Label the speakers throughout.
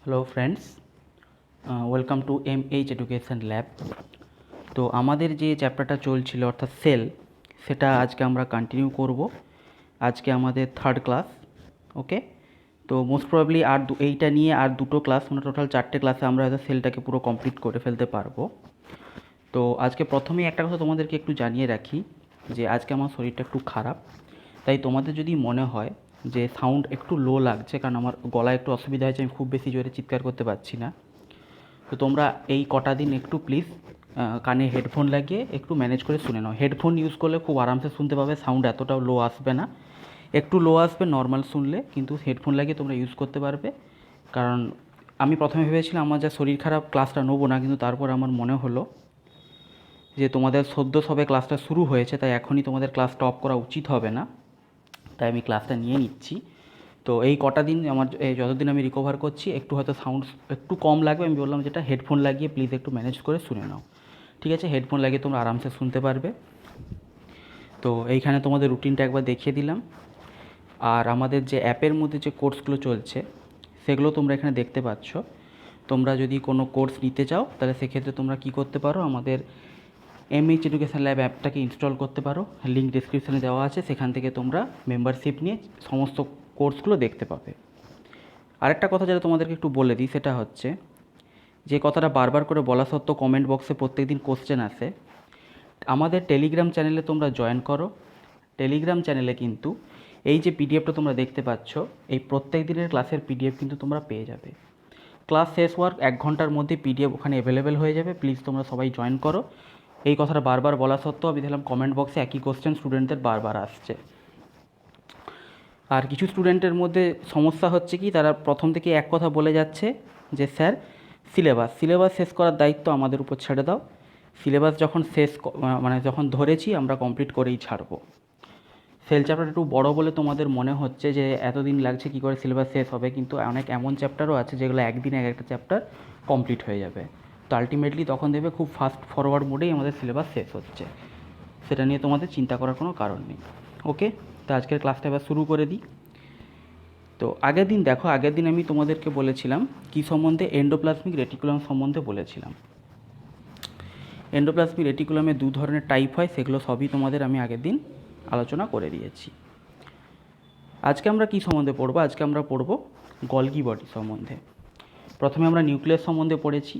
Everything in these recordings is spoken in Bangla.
Speaker 1: Hello friends, welcome to MH education lab. তো আমাদের যে চ্যাপ্টারটা চলছিল অর্থাৎ সেল, সেটা আজকে আমরা কন্টিনিউ করব। আজকে আমাদের থার্ড ক্লাস। ওকে, তো মোস্ট প্রবাবলি এইটা নিয়ে আর দুটো ক্লাস, মানে টোটাল 4টে ক্লাসে আমরা হয়তো সেলটাকে পুরো কমপ্লিট করে ফেলতে পারবো। তো আজকে প্রথমেই একটা কথা তোমাদেরকে একটু জানিয়ে রাখি যে আজকে আমার শরীরটা একটু খারাপ। তাই তোমাদের যদি মনে হয় যে সাউন্ড একটু লো লাগছে, কারণ আমার গলায় একটু অসুবিধা হয়েছে, আমি খুব বেশি জোরে চিৎকার করতে পারছি না, তো তোমরা এই কটা দিন একটু প্লিজ কানে হেডফোন লাগিয়ে একটু ম্যানেজ করে শুনে নাও। হেডফোন ইউজ করলে খুব আরামসে শুনতে পাবে, সাউন্ড এতটাও লো আসবে না, একটু লো আসবে নর্মাল শুনলে, কিন্তু হেডফোন লাগিয়ে তোমরা ইউজ করতে পারবে। কারণ আমি প্রথমে ভেবেছিলাম আমার যা শরীর খারাপ ক্লাসটা নেবো না, কিন্তু তারপর আমার মনে হলো যে তোমাদের সদ্য সবে ক্লাসটা শুরু হয়েছে, তাই এখনই তোমাদের ক্লাস স্টপ করা উচিত হবে না, তাই আমি ক্লাসটা নিয়ে নিচ্ছি। তো এই কটা দিন আমার যতদিন আমি রিকভার করছি একটু হয়তো সাউন্ড একটু কম লাগবে, আমি বললাম যেটা হেডফোন লাগিয়ে প্লিজ একটু ম্যানেজ করে শুনে নাও। ঠিক আছে, হেডফোন লাগিয়ে তোমরা আরামসে শুনতে পারবে। তো এইখানে তোমাদের রুটিনটা একবার দেখিয়ে দিলাম। আর আমাদের যে অ্যাপের মধ্যে যে কোর্সগুলো চলছে সেগুলো তোমরা এখানে দেখতে পাচ্ছ। তোমরা যদি কোনো কোর্স নিতে চাও তাহলে সেক্ষেত্রে তোমরা কী করতে পারো, আমাদের এমএইচ এডুকেশন ল্যাব অ্যাপটাকে ইনস্টল করতে পারো, লিঙ্ক ডিসক্রিপশানে দেওয়া আছে, সেখান থেকে তোমরা মেম্বারশিপ নিয়ে সমস্ত কোর্সগুলো দেখতে পাবে। আরেকটা কথা যেটা তোমাদেরকে একটু বলে দিই, সেটা হচ্ছে যে কথাটা বারবার করে বলা সত্ত্বেও কমেন্ট বক্সে প্রত্যেক দিন কোশ্চেন আসে, আমাদের টেলিগ্রাম চ্যানেলে তোমরা জয়েন করো। টেলিগ্রাম চ্যানেলে কিন্তু এই যে পিডিএফটা তোমরা দেখতে পাচ্ছ, এই প্রত্যেক দিনের ক্লাসের পিডিএফ কিন্তু তোমরা পেয়ে যাবে। ক্লাস শেষ হওয়ার 1 ঘন্টার মধ্যে পিডিএফ ওখানে অ্যাভেলেবেল হয়ে যাবে। প্লিজ তোমরা সবাই জয়েন করো। এই কথাটা বারবার বলা সত্ত্বেও আমি দেখলাম কমেন্ট বক্সে একই কোশ্চেন স্টুডেন্টদের বারবার আসছে। আর কিছু স্টুডেন্টের মধ্যে সমস্যা হচ্ছে কি, তারা প্রথম থেকে এক কথা বলে যাচ্ছে যে স্যার সিলেবাস শেষ করার দায়িত্ব আমাদের উপর ছেড়ে দাও, সিলেবাস যখন মানে যখন ধরেছি আমরা কমপ্লিট করেই ছাড়বো। সেল চ্যাপ্টার একটু বড় বলে তোমাদের মনে হচ্ছে যে এতদিন লাগছে কী করে সিলেবাস শেষ হবে, কিন্তু অনেক এমন চ্যাপ্টারও আছে যেগুলো একদিনে এক একটা চ্যাপ্টার কমপ্লিট হয়ে যাবে। তো আলটিমেটলি তখন দেখবে খুব ফাস্ট ফরওয়ার্ড মোডেই আমাদের সিলেবাস শেষ হচ্ছে, সেটা নিয়ে তোমাদের চিন্তা করার কোনো কারণ নেই। ওকে, তো আজকের ক্লাসটা এবার শুরু করে দিই। তো আগের দিন আমি তোমাদেরকে বলেছিলাম কি সম্বন্ধে, এন্ডোপ্লাজমিক রেটিকুলাম সম্বন্ধে বলেছিলাম। এন্ডোপ্লাজমিক রেটিকুলামে 2 ধরনের টাইপ হয়, সেগুলো সবই তোমাদের আমি আগের দিন আলোচনা করে দিয়েছি। আজকে আমরা কী সম্বন্ধে পড়বো, আজকে আমরা পড়বো গলগি বডি সম্বন্ধে। প্রথমে আমরা নিউক্লিয়াস সম্বন্ধে পড়েছি।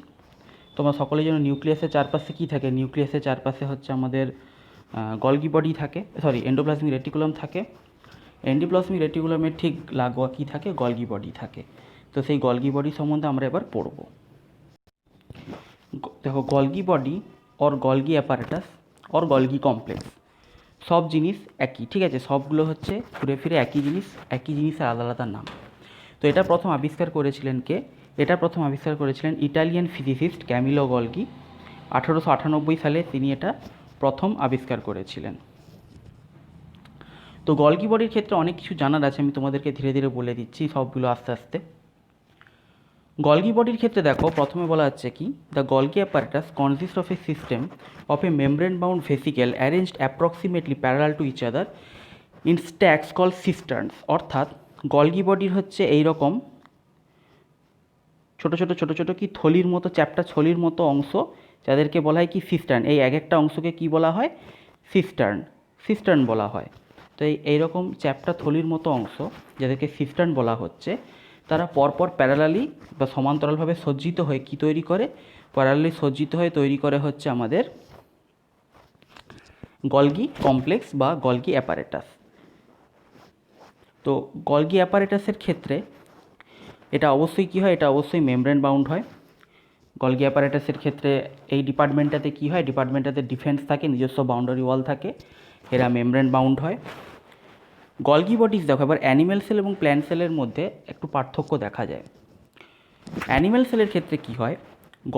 Speaker 1: তোমরা সকলেই যেন নিউক্লিয়াসের চারপাশে কী থাকে, নিউক্লিয়াসের চারপাশে হচ্ছে আমাদের গলগি বডি থাকে, এন্ডোপ্লাজমিক রেটিকুলাম থাকে। এন্ডোপ্লাজমিক রেটিকুলামের ঠিক লাগোয়া কী থাকে, গলগি বডি থাকে। তো সেই গলগি বডি সম্বন্ধে আমরা এবার পড়ব। দেখো, Golgi body or Golgi apparatus or Golgi complex সব জিনিস একই, ঠিক আছে, সবগুলো হচ্ছে ঘুরে ফিরে একই জিনিসের আলাদা আলাদা নাম। তো এটা প্রথম আবিষ্কার করেছিলেন কে? এটা প্রথম আবিষ্কার করেছিলেন ইটালিয়ান ফিজিসিস্ট ক্যামিলো গলগি। 1898 সালে তিনি এটা প্রথম আবিষ্কার করেছিলেন। তো গলগি বডির ক্ষেত্রে অনেক কিছু জানার আছে, আমি তোমাদেরকে ধীরে ধীরে বলে দিচ্ছি সবগুলো আস্তে আস্তে। গলগি বডির ক্ষেত্রে দেখো, প্রথমে বলা হচ্ছে কি, the Golgi apparatus consist of a system of a membrane bound vesicle arranged approximately parallel to each other in stacks call cisterns. অর্থাৎ গলগি বডির হচ্ছে এইরকম ছোটো ছোটো ছোটো ছোটো কি থলির মতো, চ্যাপ্টা থলির মতো অংশ, যাদেরকে বলা হয় কি সিস্টার্ন। এই এক একটা অংশকে কি বলা হয়, সিস্টার্ন বলা হয়। তো এইরকম চ্যাপ্টা থলির মতো অংশ যাদেরকে সিস্টার্ন বলা হচ্ছে, তারা পরপর প্যারালালি বা সমান্তরালভাবে সজ্জিত হয়ে কি তৈরি করে, প্যারালালি সজ্জিত হয়ে তৈরি করে হচ্ছে আমাদের গলগি কমপ্লেক্স বা গলগি অ্যাপারেটাস। তো গলগি অ্যাপারেটাসের ক্ষেত্রে এটা অবশ্যই কী হয়, এটা অবশ্যই মেমব্রেন বাউন্ড হয়। গলগি অ্যাপারেটাসের ক্ষেত্রে এই ডিপার্টমেন্টটাতে কী হয়, ডিপার্টমেন্টটাতে ডিফেন্স থাকে, নিজস্ব বাউন্ডারি ওয়াল থাকে, এরা মেমব্রেন বাউন্ড হয়। গলগি বডিজ দেখো, এবার অ্যানিম্যাল সেল এবং প্ল্যান্ট সেলের মধ্যে একটু পার্থক্য দেখা যায়। অ্যানিম্যাল সেলের ক্ষেত্রে কী হয়,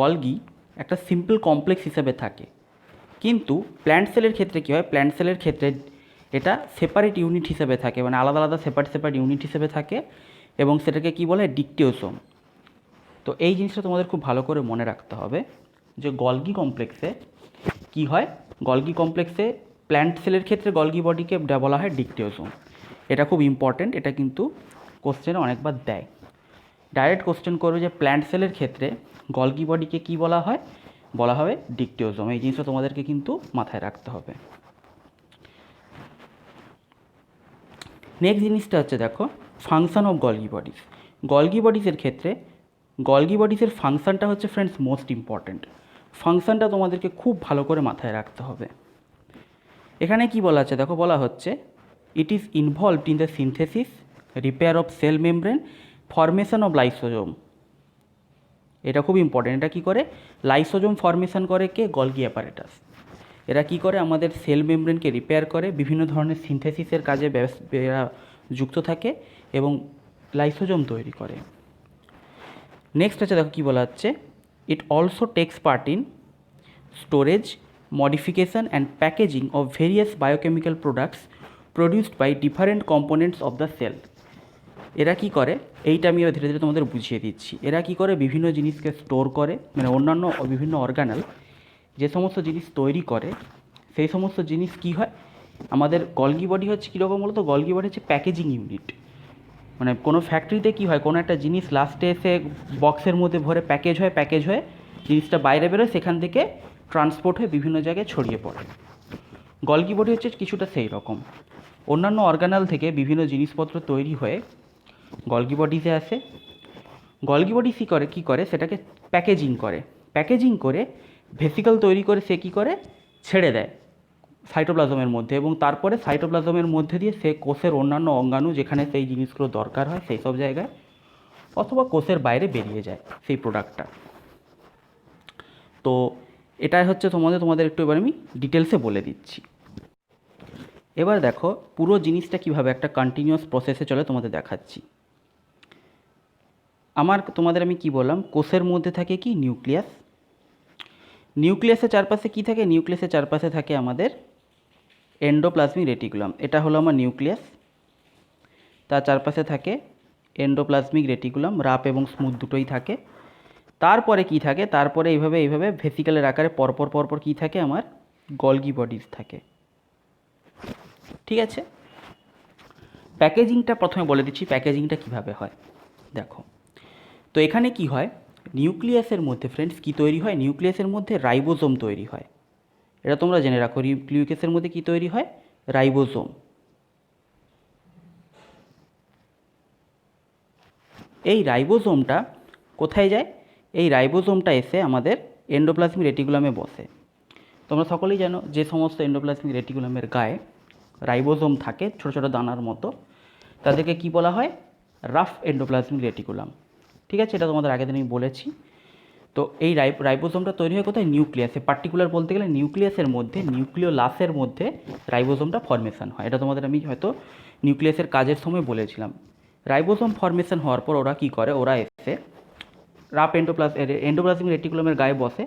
Speaker 1: গলগি একটা সিম্পল কমপ্লেক্স হিসেবে থাকে, কিন্তু প্ল্যান্ট সেলের ক্ষেত্রে কী হয়, প্ল্যান্ট সেলের ক্ষেত্রে এটা সেপারেট ইউনিট হিসেবে থাকে, মানে আলাদা আলাদা সেপারেট ইউনিট হিসেবে থাকে, এবং সেটাকে কী বলে, ডিকটিওসোম। তো এই জিনিসটা তোমাদের খুব ভালো করে মনে রাখতে হবে যে গলগি কমপ্লেক্সে কী হয়, গলগি কমপ্লেক্সে প্ল্যান্ট সেলের ক্ষেত্রে গলগি বডিকে বলা হয় ডিকটিওসোম। এটা খুব ইম্পর্টেন্ট, এটা কিন্তু কোশ্চেনে অনেকবার দেয়। ডাইরেক্ট কোশ্চেন করবে যে প্ল্যান্ট সেলের ক্ষেত্রে গলগি বডিকে কী বলা হয়, বলা হবে ডিকটিওজোম। এই জিনিসটা তোমাদেরকে কিন্তু মাথায় রাখতে হবে। নেক্সট জিনিসটা হচ্ছে দেখো function of Golgi bodies. Golgi বডিজের ক্ষেত্রে গলগি বডিজের ফাংশনটা হচ্ছে ফ্রেন্ডস মোস্ট ইম্পর্ট্যান্ট। ফাংশনটা তোমাদেরকে খুব ভালো করে মাথায় রাখতে হবে। এখানে কি বলা আছে দেখো, বলা হচ্ছে it is involved in the synthesis, repair of cell membrane, formation of lysosome. এটা খুব ইম্পর্টেন্ট। এটা কী করে? লাইসোজোম ফরমেশন করে কে? Golgi apparatus. এরা কী করে? আমাদের সেল মেমব্রেনকে রিপেয়ার করে, বিভিন্ন ধরনের সিনথেসিসের কাজে এরা যুক্ত থাকে এবং লাইসোজোম তৈরি করে। নেক্সট আছে দেখো কী বলা হচ্ছে, it also takes part in storage, modification and packaging of various biochemical products produced by different components of the cell. এরা কি করে? এইটা আমি ধীরে ধীরে তোমাদের বুঝিয়ে দিচ্ছি। এরা কি করে? বিভিন্ন জিনিসকে স্টোর করে, মানে অন্যান্য বিভিন্ন অর্গানাল যে সমস্ত জিনিস তৈরি করে সেই সমস্ত জিনিস কি হয়, আমাদের গলগি বডি হচ্ছে কীরকম বলো তো? গলগি বডি হচ্ছে প্যাকেজিং ইউনিট। মানে কোনো ফ্যাক্টরিতে কী হয়, কোনো একটা জিনিস লাস্টে এসে বক্সের মধ্যে ভরে প্যাকেজ হয়ে জিনিসটা বাইরে বেরোয়, সেখান থেকে ট্রান্সপোর্ট হয়ে বিভিন্ন জায়গায় ছড়িয়ে পড়ে। গলগি বডি হচ্ছে কিছুটা সেই রকম। অন্যান্য অর্গানাল থেকে বিভিন্ন জিনিসপত্র তৈরি হয়ে গলগি বডিতে আসে। গলগি বডি কী করে সেটাকে প্যাকেজিং করে ভেসিকল তৈরি করে সে কী করে? ছেড়ে দেয় সাইটোপ্লাজমের মধ্যে, এবং তারপরে সাইটোপ্লাজমের মধ্যে দিয়ে সে কোষের অন্যান্য অঙ্গাণু যেখানে সেই জিনিসগুলো দরকার হয় সেই সব জায়গায়, অথবা কোষের বাইরে বেরিয়ে যায় সেই প্রোডাক্টটা। তো এটাই হচ্ছে তোমাদের একটু এবার আমি ডিটেলসে বলে দিচ্ছি। এবার দেখো পুরো জিনিসটা কিভাবে একটা কন্টিনিউয়াস প্রসেসে চলে তোমাদের দেখাচ্ছি। তোমাদের আমি কি বললাম, কোষের মধ্যে থাকে কি? নিউক্লিয়াস। নিউক্লিয়াসের চারপাশে কি থাকে? নিউক্লিয়াসের চারপাশে থাকে আমাদের এন্ডোপ্লাজমিক রেটিকুলাম। এটা হলো আমার নিউক্লিয়াস, তার চারপাশে থাকে এন্ডোপ্লাজমিক রেটিকুলাম, রাফ এবং স্মুথ দুটোই থাকে। তারপরে কি থাকে? তারপরে এইভাবে ভেসিকেলের আকারে পরপর কি থাকে? আমার গলগি বডিজ থাকে। ঠিক আছে, প্যাকেজিংটা প্রথমে বলে দিচ্ছি প্যাকেজিংটা কিভাবে হয়। দেখো তো এখানে কি হয়, নিউক্লিয়াসের মধ্যে ফ্রেন্ডস কি তৈরি হয়? নিউক্লিয়াসের মধ্যে রাইবোজোম তৈরি হয়। এটা তোমরা জেনে রাখো, নিউক্লিয়াসের মধ্যে কি তৈরি হয়? রাইবোজোম। এই রাইবোজোমটা কোথায় যায়? এই রাইবোজোমটা এসে আমাদের এন্ডোপ্লাজমিক রেটিকুলামে বসে। তোমরা সকলেই জানো যে সমস্ত এন্ডোপ্লাজমিক রেটিকুলামের গায়ে রাইবোজোম থাকে ছোটো ছোটো দানার মতো, তাদেরকে কি বলা হয়? Rough endoplasmic reticulum. ঠিক আছে, এটা তোমাদের আগের দিন আমি বলেছি। তো এই রাইবোজোমটা তৈরি হয় কোথায়? নিউক্লিয়াসে। পার্টিকুলার বলতে গেলে নিউক্লিয়াসের মধ্যে, নিউক্লিওলাসের মধ্যে রাইবোজোমটা ফর্মেশন হয়। এটা তোমাদের আমি হয়তো নিউক্লিয়াসের কাজের সময় বলেছিলাম। রাইবোজোম ফর্মেশন হওয়ার পর ওরা কি করে? ওরা এসে রাফ এন্ডোপ্লাজমিক রেটিকুলামের গায়ে বসে।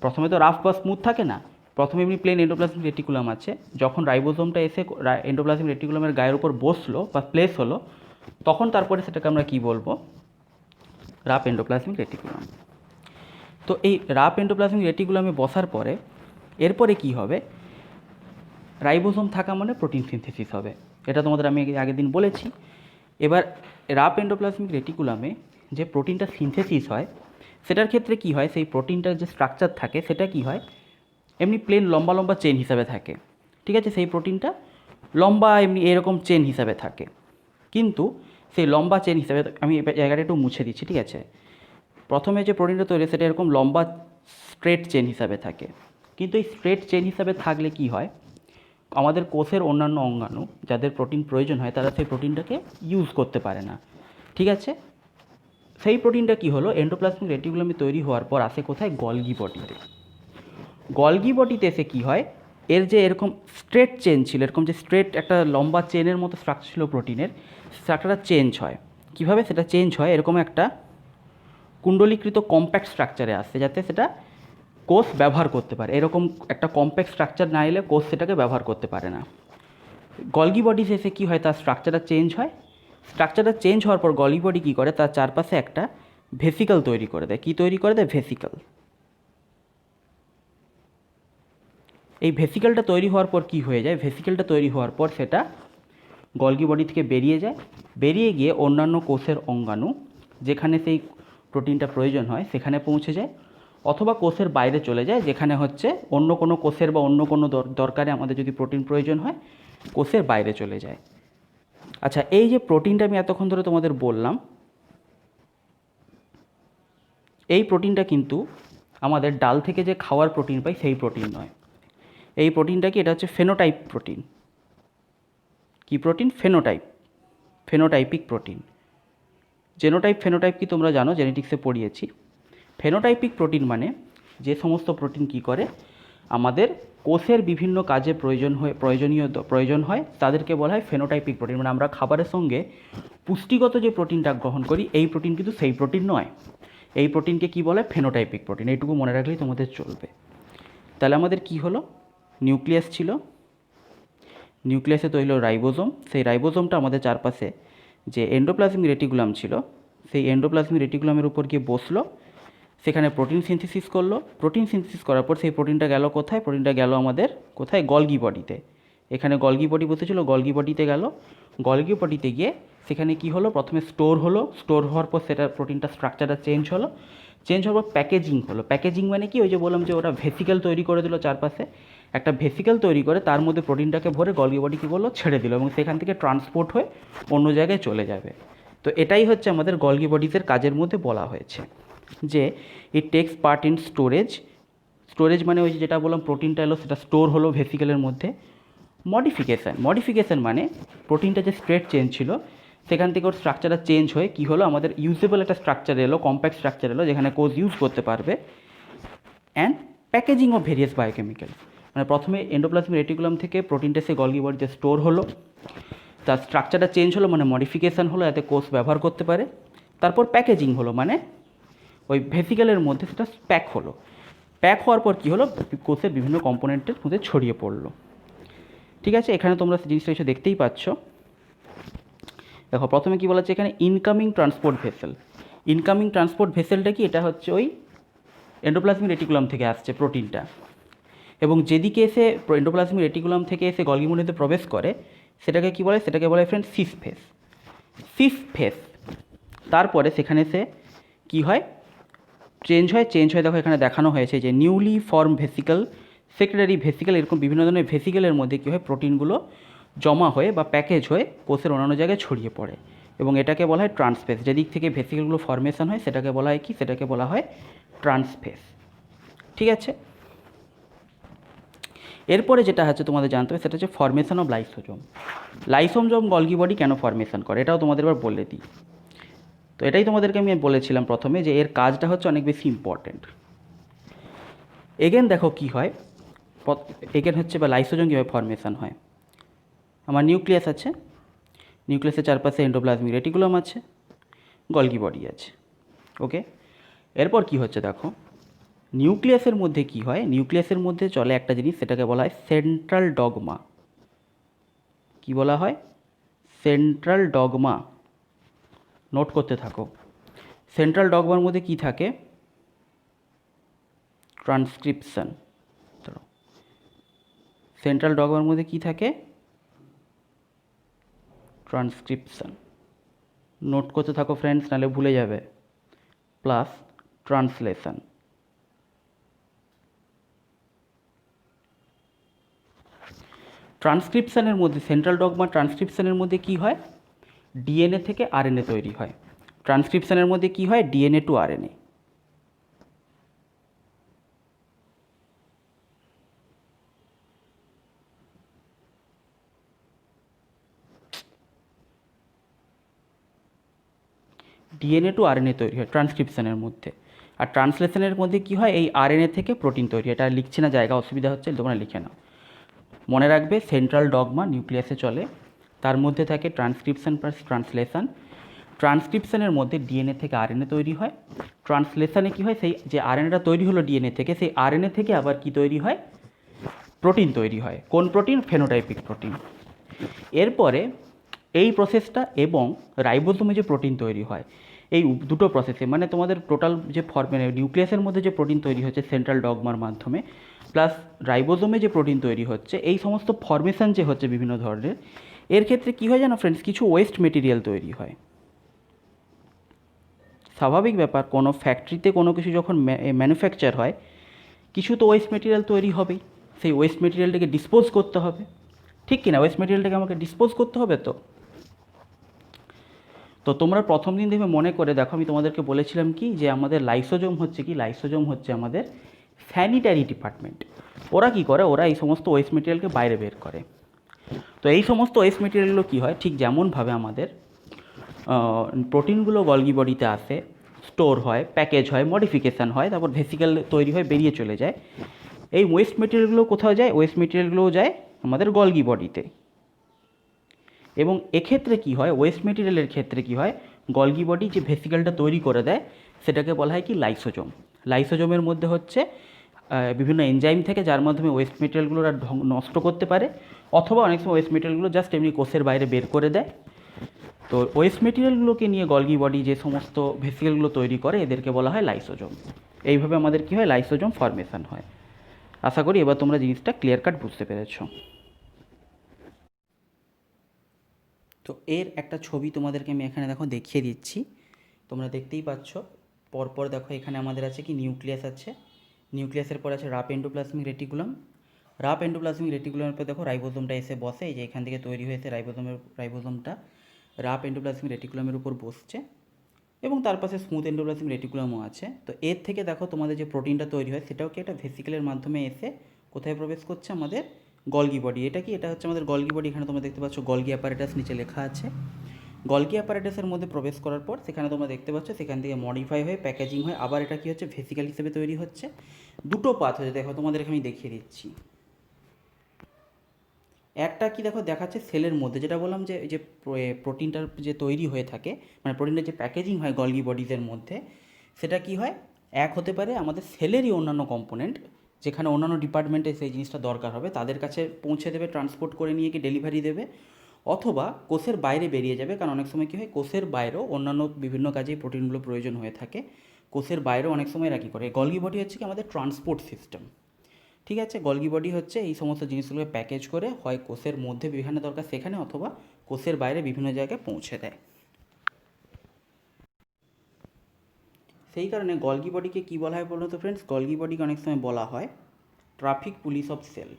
Speaker 1: প্রথমে তো রাফ বা স্মুথ থাকে না, প্রথমে এমনি প্লেন এন্ডোপ্লাজমিক রেটিকুলাম আছে। যখন রাইবোজোমটা এসে এন্ডোপ্লাজমিক রেটিকুলামের গায়ের উপর বসলো বা প্লেস হলো, তখন তারপরে সেটাকে আমরা কি বলবো? Rough endoplasmic reticulum. তো এই রাফ এন্ডোপ্লাজমিক রেটিকুলামে বসার পরে এরপরে কি হবে? রাইবোজোম থাকা মানে প্রোটিন সিনথেসিস হবে। এটা তোমাদের আমি আগের দিন বলেছি। এবার রাফ এন্ডোপ্লাজমিক রেটিকুলামে যে প্রোটিনটা সিনথেসিস হয় সেটার ক্ষেত্রে কি হয়? সেই প্রোটিনটার যে স্ট্রাকচার থাকে সেটা কি হয়? এমনি প্লেন লম্বা চেন হিসাবে থাকে। ঠিক আছে, সেই প্রোটিনটা লম্বা এমনি এরকম চেন হিসাবে থাকে। কিন্তু সেই লম্বা চেন হিসাবে, আমি জায়গাটা একটু মুছে দিচ্ছি। ঠিক আছে, প্রথমে যে প্রোটিনটা তৈরি সেটা এরকম লম্বা স্ট্রেট চেন হিসাবে থাকে। কিন্তু এই স্ট্রেট চেন হিসাবে থাকলে কি হয়? আমাদের কোষের অন্যান্য অঙ্গাণু যাদের প্রোটিন প্রয়োজন হয় তারা সেই প্রোটিনটাকে ইউজ করতে পারে না। ঠিক আছে, সেই প্রোটিনটা কি হলো? এন্ডোপ্লাজমিক রেটিকুলামে তৈরি হওয়ার পর আসে কোথায়? গলগি বডিতে। গলগি বডিতে এসে কী হয়? এর যে এরকম স্ট্রেট চেন ছিল, এরকম যে স্ট্রেট একটা লম্বা চেনের মতো স্ট্রাকচার ছিল প্রোটিনের, স্ট্রাকচারটা চেঞ্জ হয়। কীভাবে সেটা চেঞ্জ হয়? এরকম একটা কুণ্ডলীকৃত কম্প্যাক্ট স্ট্রাকচারে আসে, যাতে সেটা কোষ ব্যবহার করতে পারে। এরকম একটা কম্প্যাক্ট স্ট্রাকচার না এলে কোষ সেটাকে ব্যবহার করতে পারে না। গলগি বডি শেষে কী হয়? তার স্ট্রাকচারটা চেঞ্জ হয়। স্ট্রাকচারটা চেঞ্জ হওয়ার পর গলগি বডি কী করে? তার চারপাশে একটা ভেসিকল তৈরি করে দেয়। কী তৈরি করে দেয়? ভেসিকল। এই ভেসিকলটা তৈরি হওয়ার পর কি হয়ে যায়? ভেসিকলটা তৈরি হওয়ার পর সেটা গলগি বডি থেকে বেরিয়ে যায়, বেরিয়ে গিয়ে অন্যান্য কোষের অঙ্গাণু যেখানে সেই প্রোটিনটা প্রয়োজন হয় সেখানে পৌঁছে যায়, অথবা কোষের বাইরে চলে যায়, যেখানে হচ্ছে অন্য কোনো কোষের বা অন্য কোনো দরকারে আমাদের যদি প্রোটিন প্রয়োজন হয় কোষের বাইরে চলে যায়। আচ্ছা, এই যে প্রোটিনটা আমি এতক্ষণ ধরে তোমাদের বললাম, এই প্রোটিনটা কিন্তু আমাদের ডাল থেকে যে খাওয়ার প্রোটিন পাই সেই প্রোটিন নয়। এই প্রোটিনটা কি, এটা হচ্ছে ফেনোটাইপ প্রোটিন। কি প্রোটিন? Phenotypic protein. ফেনোটাইপ কি তোমরা জানো, জেনেটিক্সে পড়িয়েছি। ফেনোটাইপিক প্রোটিন মানে যে সমস্ত প্রোটিন কি করে, আমাদের কোষের বিভিন্ন কাজে প্রয়োজন হয় তাদেরকে বলা হয় ফেনোটাইপিক প্রোটিন। মানে আমরা খাবারের সঙ্গে পুষ্টিগত যে প্রোটিনটা গ্রহণ করি এই প্রোটিন কিন্তু সেই প্রোটিন নয়। এই প্রোটিনকে কি বলে? Phenotypic protein. এইটুকু মনে রাখলেই তোমাদের চলবে। তাহলে আমাদের কি হলো? নিউক্লিয়াস ছিল, নিউক্লিয়াসে তৈরি হলো রাইবোজোম। সেই রাইবোজোমটা আমাদের চারপাশে যে এন্ডোপ্লাজমিক রেটিকুলাম ছিল সেই এন্ডোপ্লাজমিক রেটিকুলামের উপর গিয়ে বসলো, সেখানে প্রোটিন সিনথেসিস করলো। প্রোটিন সিনথেসিস করার পর সেই প্রোটিনটা গেল কোথায়? প্রোটিনটা গেল আমাদের কোথায়? গলগি বডিতে। এখানে গলগি বডি বসেছিল, গলগি বডিতে গেল। গলগি বডিতে গিয়ে সেখানে কি হলো? প্রথমে স্টোর হলো, স্টোর হওয়ার পর সেটা প্রোটিনটা স্ট্রাকচারটা চেঞ্জ হলো, চেঞ্জ হওয়ার পর প্যাকেজিং হলো। প্যাকেজিং মানে কি? ওই যে বললাম যে ওরা ভেসিকেল তৈরি করে দিল, চারপাশে একটা ভেসিকেল তৈরি করে তার মধ্যে প্রোটিনটাকে ভরে গলগি বডি কী করলো? ছেড়ে দিল, এবং সেখান থেকে ট্রান্সপোর্ট হয়ে অন্য জায়গায় চলে যাবে। তো এটাই হচ্ছে আমাদের গলগি বডিজের কাজের মধ্যে বলা হয়েছে যে it takes part in storage. Storage মানে ওই যেটা বললাম প্রোটিনটা এলো, সেটা স্টোর হলো ভেসিকেলের মধ্যে। মডিফিকেশান মানে প্রোটিনটা যে স্ট্রেট চেঞ্জ ছিল সেখান থেকে ওর স্ট্রাকচারটা চেঞ্জ হয়ে কী হলো? আমাদের ইউজেবল একটা স্ট্রাকচার এলো, কম্প্যাক্ট স্ট্রাকচার এলো, যেখানে কোষ ইউজ করতে পারবে। And packaging of various biochemical, মানে প্রথমে এন্ডোপ্লাজমিক রেটিকুলাম থেকে প্রোটিনটা সে গলগি বডিতে স্টোর হলো, তার স্ট্রাকচারটা চেঞ্জ হলো মানে মডিফিকেশান হলো, যাতে কোষ ব্যবহার করতে পারে। তারপর প্যাকেজিং হলো, মানে ওই ভেসিকেলের মধ্যে সেটা প্যাক হলো। প্যাক হওয়ার পর কী হলো? কোষের বিভিন্ন কম্পোনেন্টের মধ্যে ছড়িয়ে পড়লো। ঠিক আছে, এখানে তোমরা জিনিসটা কিছু দেখতেই পাচ্ছ। দেখো প্রথমে কী বলা হচ্ছে এখানে? Incoming transport vessel. Incoming transport ভেসেলটা কি? এটা হচ্ছে ওই এন্ডোপ্লাজমিক রেটিকুলাম থেকে আসছে প্রোটিনটা, এবং যেদিকে এসে এন্ডোপ্লাজমিক রেটিকুলাম থেকে এসে গলগি বডিতে প্রবেশ করে সেটাকে কি বলে? সেটাকে বলে ফ্রেন্ড সিস ফেস। তারপরে সেখানে সে কী হয়? চেঞ্জ হয়। দেখো এখানে দেখানো হয়েছে যে newly form vesicle, secondary vesicle, এরকম বিভিন্ন ধরনের ভেসিকেলের মধ্যে কী হয়? প্রোটিনগুলো জমা হয়ে বা প্যাকেজ হয়ে কোষের অন্যান্য জায়গায় ছড়িয়ে পড়ে, এবং এটাকে বলা হয় ট্রান্সফেস। যেদিক থেকে ভেসিকেলগুলো ফর্মেশন হয় সেটাকে বলা হয় কি? সেটাকে বলা হয় ট্রান্সফেস। ঠিক আছে, এরপরে যেটা হচ্ছে তোমাদের জানতে হবে সেটা হচ্ছে formation of lysosome. Lysosome Golgi body কেন ফর্মেশন করে এটাও তোমাদের এবার বলে দিই। তো এটাই তোমাদেরকে আমি বলেছিলাম প্রথমে যে এর কাজটা হচ্ছে অনেক বেশি ইম্পর্ট্যান্ট। এগেন দেখো কি হয়, এগেন হচ্ছে বা লাইসোজোম কীভাবে ফর্মেশন হয়। আমার নিউক্লিয়াস আছে, নিউক্লিয়াসের চারপাশে এন্ডোপ্লাজমিক রেটিকুলাম আছে, গলগি বডি আছে। ওকে, এরপর কি হচ্ছে দেখো, নিউক্লিয়াসের মধ্যে কি হয়? নিউক্লিয়াসের মধ্যে চলে একটা জিনিস, সেটাকে বলা হয় সেন্ট্রাল ডগমা। কি বলা হয়? Central dogma. নোট করতে থাকো। সেন্ট্রাল ডগমার মধ্যে কি থাকে? ট্রান্সক্রিপশন। সেন্ট্রাল ডগমার মধ্যে কি থাকে? ট্রান্সক্রিপশন। নোট করতে থাকো ফ্রেন্ডস, নাহলে ভুলে যাবে। Plus translation. ট্রান্সক্রিপশনের মধ্যে, সেন্ট্রাল ডগমা ট্রান্সক্রিপশনের মধ্যে কি হয়? ডিএনএ থেকে আরএনএ তৈরি হয়। ট্রান্সক্রিপশনের মধ্যে কি হয়? DNA to RNA. DNA to RNA তৈরি হয় ট্রান্সক্রিপশনের মধ্যে। আর ট্রান্সলেশনের মধ্যে কি হয়? এই আরএনএ থেকে প্রোটিন তৈরি। এটা লিখছি না, জায়গা অসুবিধা হচ্ছে, তোমরা লিখে নাও। মনে রাখবে সেন্ট্রাল ডগমা নিউক্লিয়াসে চলে, তার মধ্যে থাকে ট্রান্সক্রিপশন প্লাস ট্রান্সলেশন। ট্রান্সক্রিপশনের মধ্যে ডিএনএ থেকে আরএনএ তৈরি হয়। ট্রান্সলেশনে কী হয়? সেই যে আরএনএটা তৈরি হলো ডিএনএ থেকে, সেই আরএনএ থেকে আবার কি তৈরি হয়? প্রোটিন তৈরি হয়। কোন প্রোটিন? Phenotypic protein. এরপরে এই প্রসেসটা এবং রাইবোজোমে যে প্রোটিন তৈরি হয়, এই দুটো প্রসেসে মানে তোমাদের টোটাল যে মানে নিউক্লিয়াসের মধ্যে যে প্রোটিন তৈরি হচ্ছে সেন্ট্রাল ডগমার মাধ্যমে, প্লাস রাইবোজোমে যে প্রোটিন তৈরি হচ্ছে, এই সমস্ত ফর্মেশন যে হচ্ছে বিভিন্ন ধরনের, এর ক্ষেত্রে কী হয় জানো ফ্রেন্ডস? কিছু ওয়েস্ট মেটেরিয়াল তৈরি হয়। স্বাভাবিক ব্যাপার, কোনো ফ্যাক্টরিতে কোনো কিছু যখন ম্যানুফ্যাকচার হয়, কিছু তো ওয়েস্ট মেটেরিয়াল তৈরি হবেই। সেই ওয়েস্ট মেটেরিয়ালটাকে ডিসপোজ করতে হবে, ঠিক কি না? ওয়েস্ট মেটেরিয়ালটাকে আমাকে ডিসপোজ করতে হবে। তো তো তোমরা প্রথম দিন দেখবে মনে করে দেখো, আমি তোমাদেরকে বলেছিলাম কি যে আমাদের লাইসোজোম হচ্ছে কি, লাইসোজোম হচ্ছে আমাদের স্যানিটারি ডিপার্টমেন্ট। ওরা কি করে, ওরা এই সমস্ত ওয়েস্ট মেটেরিয়ালকে বাইরে বের করে। তো এই সমস্ত ওয়েস্ট মেটেরিয়ালগুলো কী হয়, ঠিক যেমনভাবে আমাদের প্রোটিনগুলো গলগি বডিতে আসে, স্টোর হয়, প্যাকেজ হয়, মডিফিকেশান হয়, তারপর ভেসিকেল তৈরি হয়, বেরিয়ে চলে যায়। এই ওয়েস্ট মেটেরিয়ালগুলো কোথাও যায়, ওয়েস্ট মেটেরিয়ালগুলোও যায় আমাদের গলগি বডিতে। এবং এক্ষেত্রে কি হয়, ওয়েস্ট মেটেরিয়ালের ক্ষেত্রে কি হয়, গলগি বডি যে ভেসিকেলটা তৈরি করে দেয় সেটাকে বলা হয় কি লাইসোজোম। লাইসোজোমের মধ্যে হচ্ছে বিভিন্ন এনজাইম থেকে, যার মাধ্যমে ওয়েস্ট মেটেরিয়ালগুলো নষ্ট করতে পারে, অথবা অনেক সময় ওয়েস্ট মেটেরিয়ালগুলো জাস্ট এমনি কোষের বাইরে বের করে দেয়। তো ওয়েস্ট মেটেরিয়ালগুলোকে নিয়ে গলগি বডি যে সমস্ত ভেসিকেলগুলো তৈরি করে এদেরকে বলা হয় লাইসোজোম। এইভাবে আমাদের কী হয়, লাইসোজোম ফর্মেশন হয়। আশা করি এবার তোমরা জিনিসটা ক্লিয়ার কাট বুঝতে পেরেছো। তো এর একটা ছবি তোমাদেরকে আমি এখানে দেখো দেখিয়ে দিচ্ছি, তোমরা দেখতেই পাচ্ছ। পরপর দেখো এখানে আমাদের আছে কি, নিউক্লিয়াস আছে, নিউক্লিয়াসের পর আছে rough endoplasmic reticulum, rough endoplasmic রেটিকুলামের পর দেখো রাইবোজোমটা এসে বসে, এই যে এখান থেকে তৈরি হয়েছে রাইবোজোমটা রাফ এন্ডোপ্লাজমিক রেটিকুলামের উপর বসছে, এবং তার পাশে স্মুথ এন্ডোপ্লাজমিক রেটিকুলামও আছে। তো এর থেকে দেখো তোমাদের যে প্রোটিনটা তৈরি হয় সেটাও কি একটা ভেসিকেলের মাধ্যমে এসে কোথায় প্রবেশ করছে, আমাদের গলগি বডি। এটা কি, এটা হচ্ছে আমাদের গলগি বডি। এখানে তোমরা দেখতে পাচ্ছ গলগি অ্যাপারেটাস নিচে লেখা আছে। গলগি অ্যাপারেটাসের মধ্যে প্রবেশ করার পর সেখানে তোমরা দেখতে পাচ্ছ সেখান থেকে মডিফাই হয়ে প্যাকেজিং হয়, আবার এটা কী হচ্ছে, ভেসিকেল হিসেবে তৈরি হচ্ছে। দুটো পাথ হচ্ছে, দেখো তোমাদেরকে আমি দেখিয়ে দিচ্ছি। একটা কি দেখো দেখাচ্ছে সেলের মধ্যে, যেটা বললাম যে এই যে প্রোটিনটার যে তৈরি হয়ে থাকে, মানে প্রোটিনটার যে প্যাকেজিং হয় গলগি বডিজের মধ্যে, সেটা কি হয়, এক হতে পারে আমাদের সেলেরই অন্যান্য কম্পোনেন্ট, যেখানে অন্যান্য ডিপার্টমেন্টে সেই জিনিসটা দরকার হবে তাদের কাছে পৌঁছে দেবে, ট্রান্সপোর্ট করে নিয়ে গিয়ে ডেলিভারি দেবে, অথবা কোষের বাইরে বেরিয়ে যাবে। কারণ অনেক সময় কী হয়, কোষের বাইরেও অন্যান্য বিভিন্ন কাজেই প্রোটিনগুলো প্রয়োজন হয়ে থাকে। কোষের বাইরেও অনেক সময় এরা কী করে, গলগি বডি হচ্ছে কি আমাদের ট্রান্সপোর্ট সিস্টেম। ঠিক আছে, গলগি বডি হচ্ছে এই সমস্ত জিনিসগুলোকে প্যাকেজ করে হয় কোষের মধ্যে যেখানে দরকার সেখানে, অথবা কোষের বাইরে বিভিন্ন জায়গায় পৌঁছে দেয়। সেই কারণে গলগি বডিকে কী বলা হয় বলো তো ফ্রেন্ডস, গলগি বডিকে অনেক সময় বলা হয় traffic police of cell.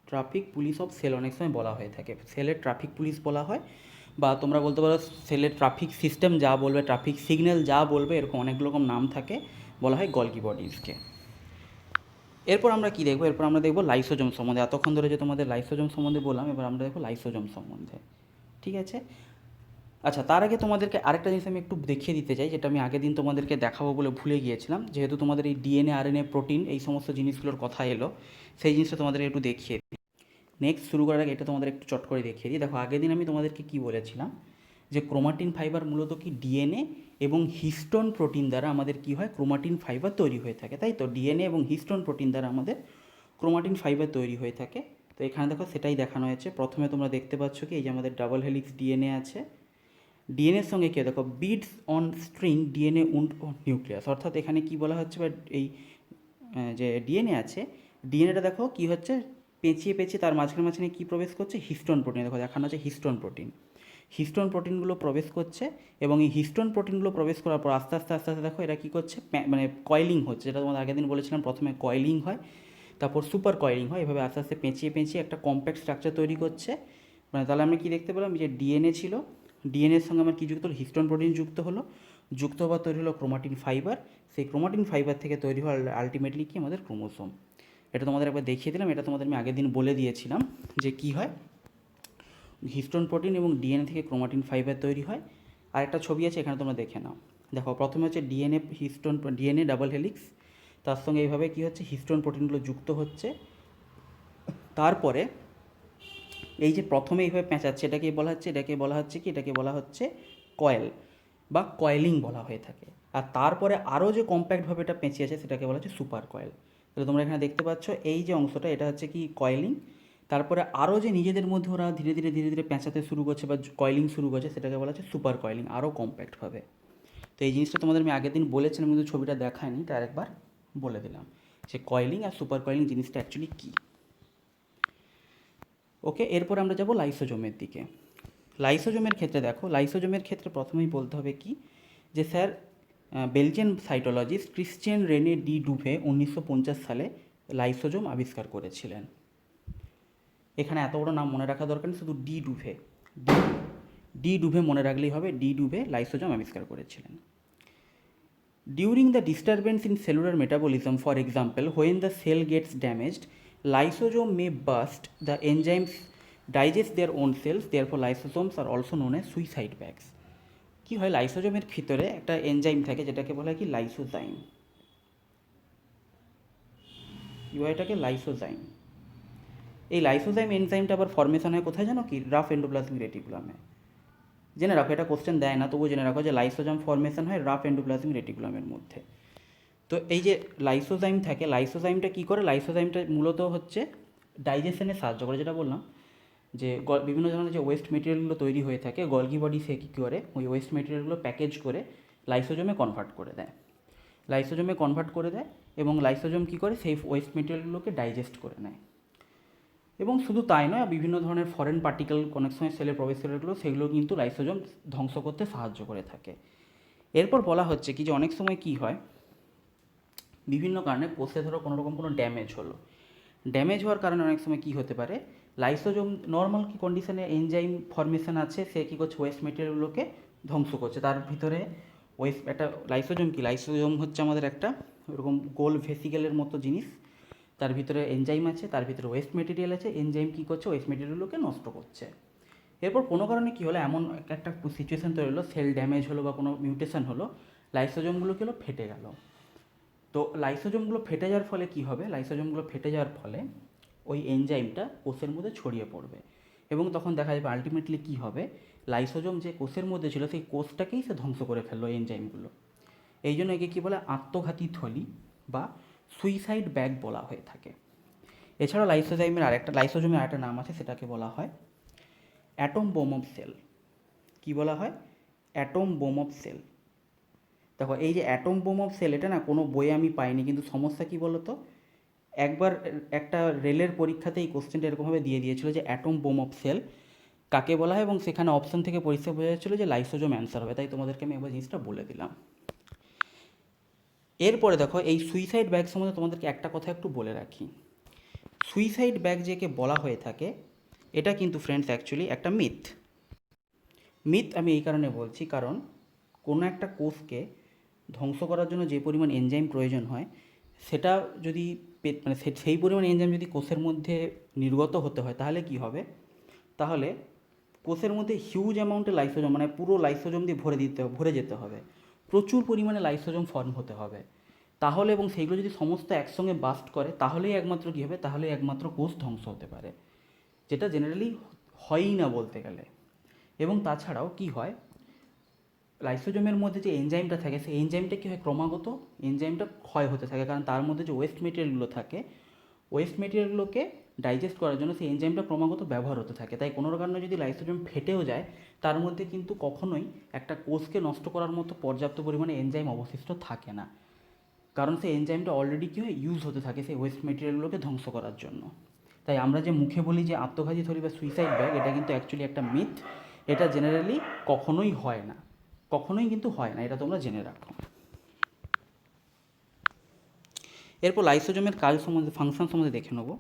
Speaker 1: Traffic police of cell অনেক সময় বলা হয়ে থাকে, সেলের ট্রাফিক পুলিশ বলা হয়, বা তোমরা বলতে পারো সেলের ট্রাফিক সিস্টেম যা বলবে, ট্রাফিক সিগন্যাল যা বলবে, এরকম অনেক রকম নাম থাকে, বলা হয় গলগি বডিজকে। এরপর আমরা কী দেখবো, এরপর আমরা দেখবো লাইসোজোম সম্বন্ধে। এতক্ষণ ধরে যে তোমাদের লাইসোজোম সম্বন্ধে বললাম, এবার আমরা দেখবো লাইসোজোম সম্বন্ধে। ঠিক আছে, আচ্ছা তার আগে তোমাদেরকে আরেকটা জিনিস আমি একটু দেখিয়ে দিতে চাই, যেটা আমি আগের দিন তোমাদেরকে দেখাবো বলে ভুলে গিয়েছিলাম। যেহেতু তোমাদের এই ডিএনএ আরএনএ প্রোটিন এই সমস্ত জিনিসগুলোর কথা এলো, সেই জিনিসটা তোমাদেরকে একটু দেখিয়ে দিই। নেক্সট শুরু করার আগে এটা তোমাদের একটু চট করে দেখিয়ে দিই। দেখো আগের দিন আমি তোমাদেরকে কী বলেছিলাম, যে ক্রোমাটিন ফাইবার মূলত কি ডিএনএ এবং হিস্টোন প্রোটিন দ্বারা আমাদের কি হয়, ক্রোমাটিন ফাইবার তৈরি হয়ে থাকে, তাই তো? ডিএনএ এবং হিস্টোন প্রোটিন দ্বারা আমাদের ক্রোমাটিন ফাইবার তৈরি হয়ে থাকে। তো এখানে দেখো সেটাই দেখানো হয়েছে। প্রথমে তোমরা দেখতে পাচ্ছ কি, এই যে আমাদের ডাবল হেলিক্স ডিএনএ আছে, ডিএনএর সঙ্গে কী দেখো beads on string DNA wound nucleus, অর্থাৎ এখানে কি বলা হচ্ছে, বা এই যে ডিএনএ আছে, ডিএনএটা দেখো কী হচ্ছে, পেঁচিয়ে পেঁচিয়ে তার মাঝখানে মাঝখানে কী প্রবেশ করছে, হিস্টোন প্রোটিন। দেখো দেখানো হচ্ছে হিস্টোন প্রোটিন, হিস্টোন প্রোটিনগুলো প্রবেশ করছে, এবং এই হিস্টোন প্রোটিনগুলো প্রবেশ করার পর আস্তে আস্তে আস্তে আস্তে দেখো এরা কী করছে, মানে কয়েলিং হচ্ছে, যেটা তোমাদের আগের দিন বলেছিলাম, প্রথমে কয়েলিং হয়, তারপর সুপার কয়েলিং হয়, এভাবে আস্তে আস্তে পেঁচিয়ে পেঁচিয়ে একটা কম্প্যাক্ট স্ট্রাকচার তৈরি করছে। মানে তাহলে আমরা কী দেখতে পেলাম, যে ডিএনএ ছিল, ডিএনএর সঙ্গে আমার কী যুক্ত হলো, হিস্টোন প্রোটিন যুক্ত হলো, যুক্ত হওয়ার তৈরি হলো ক্রোমাটিন ফাইবার, সেই ক্রোমাটিন ফাইবার থেকে তৈরি হলো আলটিমেটলি কি আমাদের ক্রোমোসোম। এটা তোমাদের একবার দেখিয়ে দিলাম, এটা তোমাদের আমি আগের দিন বলে দিয়েছিলাম যে কী হয়, হিস্টোন প্রোটিন এবং ডিএনএ থেকে ক্রোমাটিন ফাইবার তৈরি হয়। আর একটা ছবি আছে এখানে তোমরা দেখে নাও। দেখো প্রথমে হচ্ছে DNA histone, DNA double helix, তার সঙ্গে এইভাবে কী হচ্ছে, হিস্টোন প্রোটিনগুলো যুক্ত হচ্ছে। তারপরে এই যে প্রথমে এইভাবে পেঁচাচ্ছে, এটাকে বলা হচ্ছে, এটাকে বলা হচ্ছে কি, এটাকে বলা হচ্ছে কয়েল বা কয়েলিং বলা হয়ে থাকে। আর তারপরে আরও যে কম্প্যাক্টভাবে এটা পেঁচিয়েছে সেটাকে বলা হচ্ছে সুপার কয়েল। তাহলে তোমরা এখানে দেখতে পাচ্ছ এই যে অংশটা, এটা হচ্ছে কি কয়েলিং। তারপরে আরও যে নিজেদের মধ্যে ওরা ধীরে ধীরে ধীরে ধীরে পেঁচাতে শুরু করছে বা কয়েলিং শুরু করছে, সেটাকে বলা হচ্ছে সুপার কয়েলিং, আরও কম্প্যাক্টভাবে। তো এই জিনিসটা তোমাদের আমি আগের দিন বলেছিলাম, কিন্তু ছবিটা দেখায়নি, তাই আরেকবার বলে দিলাম যে কয়েলিং আর সুপার কয়েলিং জিনিসটা অ্যাকচুয়ালি কী। ওকে, এরপর আমরা যাব লাইসোজোমের দিকে। লাইসোজোমের ক্ষেত্রে দেখো, লাইসোজোমের ক্ষেত্রে প্রথমেই বলতে হবে কি যে sir Belgian cytologist Christian René de Duve 1950 সালে লাইসোজোম আবিষ্কার করেছিলেন। এখানে এত বড় নাম মনে রাখা দরকার নেই, শুধু ডি ডুভে, ডি ডুভে মনে রাখলেই হবে। ডি ডুভে লাইসোজোম আবিষ্কার করেছিলেন। During the disturbance in cellular metabolism, for example, when the cell gets damaged, lysosome may burst, the enzymes digest their own cells, therefore lysosomes are also known as suicide bags. কি হয়, লাইসোজোমের ভিতরে একটা এনজাইম থাকে যেটাকে বলা হয় কি লাইসোজাইম। কি হয় এটাকে? লাইসোজাইম। এই লাইসোজাইম এনজাইমটা আবার ফর্মেশন হয় কোথায় জানো কি? রাফ এন্ডোপ্লাজমিক রেটিকুলামে। জেনে রাখো, এটা কোশ্চেন দেয় না, তবুও জেনে রাখো যে লাইসোজাইম ফর্মেশন হয় রাফ এন্ডোপ্লাজমিক রেটিকুলামের মধ্যে। তো এই যে লাইসোজাইম থাকে, লাইসোজাইমটা কী করে? লাইসোজাইমটা মূলত হচ্ছে ডাইজেশনে সাহায্য করে, যেটা বললাম যে বিভিন্ন ধরনের যে ওয়েস্ট মেটেরিয়ালগুলো তৈরি হয়ে থাকে, গলগি বডি সে কী করে ওই ওয়েস্ট মেটেরিয়ালগুলো প্যাকেজ করে লাইসোজোমে কনভার্ট করে দেয়। লাইসোজোমে কনভার্ট করে দেয় এবং লাইসোজোম কী করে? সেই ওয়েস্ট মেটেরিয়ালগুলোকে ডাইজেস্ট করে নেয়। এবং শুধু তাই নয়, বিভিন্ন ধরনের ফরেন পার্টিকেল অনেক সময় সেলে প্রবেশ করে গেলো, সেগুলো কিন্তু লাইসোজোম ধ্বংস করতে সাহায্য করে থাকে। এরপর বলা হচ্ছে কি যে অনেক সময় কী হয়, বিভিন্ন কারণে কোষে ধরো কোনো রকম কোনো ড্যামেজ হলো, ড্যামেজ হওয়ার কারণে অনেক সময় কী হতে পারে, লাইসোজোম নর্মাল কি কন্ডিশনে এনজাইম ফর্মেশন আছে, সে কী করছে? ওয়েস্ট মেটেরিয়ালগুলোকে ধ্বংস করছে। তার ভিতরে একটা লাইসোজোম কি? লাইসোজোম হচ্ছে আমাদের একটা এরকম গোল ভেসিকেলের মতো জিনিস, তার ভিতরে এনজাইম আছে, তার ভিতরে ওয়েস্ট মেটেরিয়াল আছে। এনজাইম কী করছে? ওয়েস্ট মেটেরিয়ালগুলোকে নষ্ট করছে। এরপর কোনো কারণে কী হলো, এমন একটা সিচুয়েশান তৈরি হলো, সেল ড্যামেজ হলো বা কোনো মিউটেশন হলো, লাইসোজোমগুলো কী হলো? ফেটে গেল। তো লাইসোজোমগুলো ফেটে যাওয়ার ফলে কী হবে? লাইসোজোমগুলো ফেটে যাওয়ার ফলে ওই এনজাইমটা কোষের মধ্যে ছড়িয়ে পড়বে এবং তখন দেখা যাবে আলটিমেটলি কী হবে, লাইসোজোম যে কোষের মধ্যে ছিল সেই কোষটাকেই সে ধ্বংস করে ফেললো এনজাইমগুলো। এই জন্য একে কী বলে? আত্মঘাতী থলি বা সুইসাইড ব্যাগ বলা হয়ে থাকে। এছাড়াও লাইসোজোমের আরেকটা নাম আছে, সেটাকে বলা হয় অ্যাটম বোম অফ সেল। কী বলা হয়? Atom bomb of cell. দেখো, এই যে অ্যাটম বোম অফ সেল, এটা না কোনো বইয়ে আমি পাইনি, কিন্তু সমস্যা কী বলো তো, একবার একটা রেলের পরীক্ষাতে এই কোশ্চেনটা এরকমভাবে দিয়ে দিয়েছিল যে অ্যাটম বোম অফ সেল কাকে বলা হয়, এবং সেখানে অপশন থেকে পরিষ্কার বোঝা যাচ্ছিলো যে লাইসোজোম অ্যান্সার হবে, তাই তোমাদেরকে আমি একবার জিনিসটা বলে দিলাম। এরপরে দেখো, এই সুইসাইড ব্যাগ সম্বন্ধে তোমাদেরকে একটা কথা একটু বলে রাখি। সুইসাইড ব্যাগ যেকে বলা হয়ে থাকে, এটা কিন্তু ফ্রেন্ডস অ্যাকচুয়ালি একটা মিথ। আমি এই কারণে বলছি, কারণ কোনো একটা কোষকে ধ্বংস করার জন্য যে পরিমাণ এনজাইম প্রয়োজন হয়, সেটা যদি মানে সেই পরিমাণ এনজাইম যদি কোষের মধ্যে নির্গত হতে হয়, তাহলে কি হবে? তাহলে কোষের মধ্যে হিউজ অ্যামাউন্টে লাইসোজোম, মানে পুরো লাইসোজোম দিয়ে ভরে যেতে হবে, প্রচুর পরিমাণে লাইসোজোম ফর্ম হতে হবে। তাহলে এবং সেইগুলো যদি সমস্ত একসঙ্গে বাস্ট করে, তাহলেই একমাত্র কী হবে? তাহলেই একমাত্র কোষ ধ্বংস হতে পারে, যেটা জেনারেলি হয়ই না বলতে গেলে। এবং তাছাড়াও কি হয়, লাইসোজোমের মধ্যে যে এনজাইমটা থাকে, সেই এনজাইমটা কী হয়? ক্রমাগত এনজাইমটা ক্ষয় হতে থাকে, কারণ তার মধ্যে যে ওয়েস্ট মেটেরিয়ালগুলো থাকে, ওয়েস্ট মেটেরিয়ালগুলোকে ডাইজেস্ট করার জন্য সেই এনজাইমটা ক্রমাগত ব্যবহার হতে থাকে। তাই কোনো কারণে যদি লাইসোজোম ফেটেও যায়, তার মধ্যে কিন্তু কখনোই একটা কোষকে নষ্ট করার মতো পর্যাপ্ত পরিমাণে এনজাইম অবশিষ্ট থাকে না, কারণ সেই এনজাইমটা অলরেডি কী হয়? ইউজ হতে থাকে সেই ওয়েস্ট মেটেরিয়ালগুলোকে ধ্বংস করার জন্য। তাই আমরা যে মুখে বলি যে আত্মঘাতী থলি বা সুইসাইড ব্যাগ, এটা কিন্তু অ্যাকচুয়ালি একটা মিথ। এটা জেনারেলি কখনোই হয় না, কখনোই কিন্তু হয় না, এটা তোমরা জেনে রাখো। এরপর লাইসোজোমের কাজ সম্বন্ধে, ফাংশন সম্বন্ধে দেখে নেব।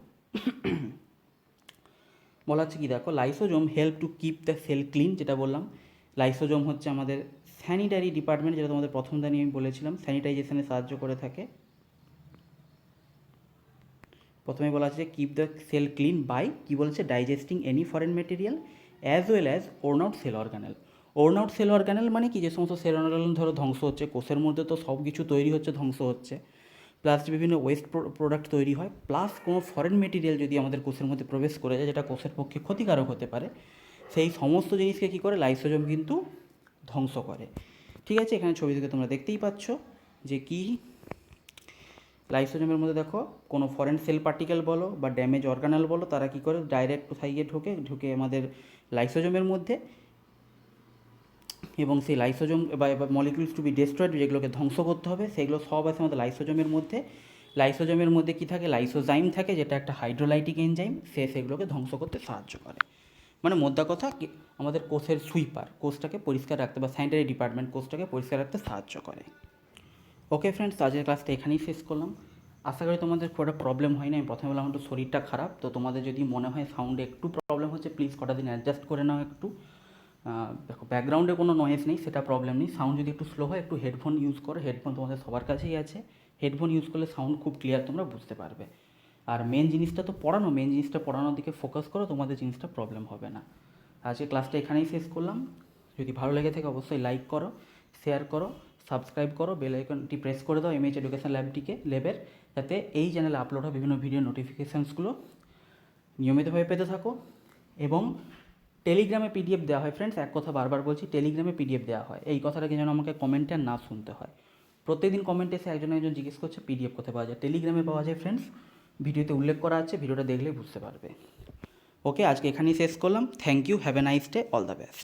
Speaker 1: বলা হচ্ছে কি, দেখো, lysosome help to keep the cell clean, যেটা বললাম। লাইসোজোম হচ্ছে আমাদের স্যানিটারি ডিপার্টমেন্ট, যেটা তোমাদের প্রথম দিনই আমি বলেছিলাম, স্যানিটাইজেশনে সাহায্য করে থাকে। প্রথমে বলা আছে keep the cell clean by, কী বলছে? Digesting any foreign material as well as worn out cell organelle. Worn out cell organelle মানে কি? যে সমস্ত সেল অর্গানেল ধরো ধ্বংস হচ্ছে, কোষের মধ্যে তো সব কিছু তৈরি হচ্ছে, ধ্বংস হচ্ছে, প্লাস বিভিন্ন ওয়েস্ট প্রোডাক্ট তৈরি হয়, প্লাস কোনো ফরেন মেটেরিয়াল যদি আমাদের কোষের মধ্যে প্রবেশ করে যায়, যেটা কোষের পক্ষে ক্ষতিকারক হতে পারে, সেই সমস্ত জিনিসকে কী করে? লাইসোজোম কিন্তু ধ্বংস করে। ঠিক আছে, এখানে ছবি থেকে তোমরা দেখতেই পাচ্ছ যে কি লাইসোজোমের মধ্যে দেখো, কোনো ফরেন সেল পার্টিকেল বলো বা ড্যামেজ অর্গানেল বলো, তারা কী করে? ডাইরেক্ট সাইডে ঢুকে আমাদের লাইসোজোমের মধ্যে, এবং সেই লাইসোজোম বা মলিকিউলস টু বি ডেস্ট্রয়েড, যেগুলোকে ধ্বংস করতে হবে, সেগুলো সব আছে আমাদের লাইসোজোমের মধ্যে। লাইসোজোমের মধ্যে কী থাকে? লাইসোজাইম থাকে, যেটা একটা হাইড্রোলাইটিক এনজাইম, সেগুলোকে ধ্বংস করতে সাহায্য করে। মানে মোদ্দা কথা কি আমাদের কোষের সুইপার কোষটাকে পরিষ্কার রাখতে বা স্যানিটারি ডিপার্টমেন্ট কোষটাকে পরিষ্কার রাখতে সাহায্য করে। ওকে ফ্রেন্ডস, আজকের ক্লাসটা এখানেই শেষ করলাম। আশা করি তোমাদের খুব একটা প্রবলেম হয় না। আমি প্রথমে বললাম একটু শরীরটা খারাপ, তো তোমাদের যদি মনে হয় সাউন্ডে একটু প্রবলেম হচ্ছে প্লিজ কটা দিন অ্যাডজাস্ট করে নাও একটু। দেখো ব্যাকগ্রাউন্ডে কোনো নয়েজ নেই, সেটা প্রবলেম নেই। সাউন্ড যদি একটু স্লো হয় একটু হেডফোন ইউজ করো, হেডফোন তোমাদের সবার কাছেই আছে। হেডফোন ইউজ করলে সাউন্ড খুব ক্লিয়ার তোমরা বুঝতে পারবে। আর মেন জিনিসটা তো পড়ানো, মেন জিনিসটা পড়ানোর দিকে ফোকাস করো, তোমাদের জিনিসটা প্রবলেম হবে না। আজকে ক্লাসটা এখানেই শেষ করলাম। যদি ভালো লেগে থাকে অবশ্যই লাইক করো, শেয়ার করো, সাবস্ক্রাইব করো, বেল আইকনটি প্রেস করে দাও এমএইচ এডুকেশন ল্যাবের, যাতে এই চ্যানেলে আপলোড হওয়া বিভিন্ন ভিডিও নোটিফিকেশানসগুলো নিয়মিতভাবে পেতে থাকো। এবং টেলিগ্রামে পিডিএফ দেওয়া হয় ফ্রেন্ডস, এক কথা বারবার বলছি, টেলিগ্রামে পিডিএফ দেওয়া হয়। এই কথাটাকে যেন আমাকে কমেন্টে আর না শুনতে হয়। প্রত্যেকদিন কমেন্টে এসে একজন জিজ্ঞেস করছে পিডিএফ কোথায় পাওয়া যায়। টেলিগ্রামে পাওয়া যায় ফ্রেন্ডস, ভিডিওতে উল্লেখ করা আছে, ভিডিওটা দেখলেই বুঝতে পারবে। ওকে, আজকে এখানেই শেষ করলাম। Thank you, have a nice day, all the best.